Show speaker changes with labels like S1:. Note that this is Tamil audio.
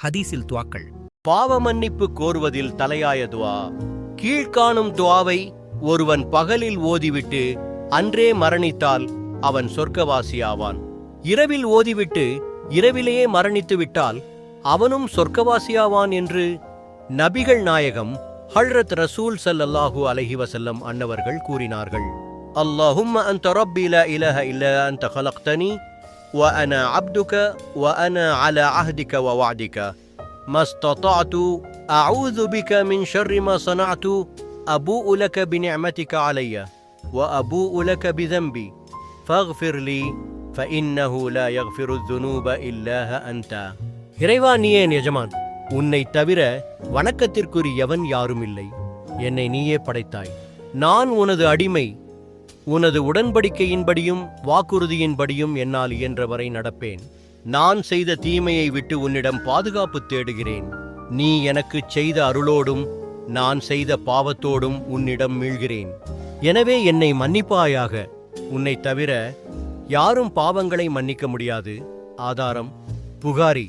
S1: ஹதீஸில் துவாக்கள்.
S2: பாவ மன்னிப்பு கோருவதில் தலையாய துவா. கீழ்காணும் துவாவை ஒருவன் பகலில் ஓதிவிட்டு அன்றே மரணித்தால் அவன் சொர்க்கவாசியாவான். இரவில் ஓதிவிட்டு இரவிலேயே மரணித்து விட்டால் அவனும் சொர்க்கவாசியாவான் என்று நபிகள் நாயகம் ஹல்ரத் ரசூல் ஸல்லல்லாஹு அலைஹி வஸல்லம் அன்னவர்கள் கூறினார்கள். அல்லாஹும்ம அன்த ரப்பி லா இலாஹ இல்லா அன்த கலக்தனி வ அனா அப்துக வ அனா அலா அஹ்திக வ வஅதிக மஸ்ததஅது அஊது பிக மின் ஷர்ரி மா ஸனஅது அபூஉ லக பிநிஅமதிக அலைய வ அபூஉ லக பிதம்பி ஃபக்ஃபிர் லீ ஃபஇன்னஹு லா யக்ஃபிரு ذுனூப இல்லா அன்த. இறைவா, நீயே என் எஜமான், உன்னை தவிர வணக்கத்திற்குரியவன் யாரும் இல்லை. என்னை நீயே படைத்தாய், நான் உனது அடிமை. உனது உடன்படிக்கையின்படியும் வாக்குறுதியின்படியும் என்னால் இயன்றவரை நடப்பேன். நான் செய்த தீமையை விட்டு உன்னிடம் பாதுகாப்பு தேடுகிறேன். நீ எனக்குச் செய்த அருளோடும் நான் செய்த பாவத்தோடும் உன்னிடம் மீள்கிறேன். எனவே என்னை மன்னிப்பாயாக. உன்னை தவிர யாரும் பாவங்களை மன்னிக்க முடியாது. ஆதாரம் புகாரி.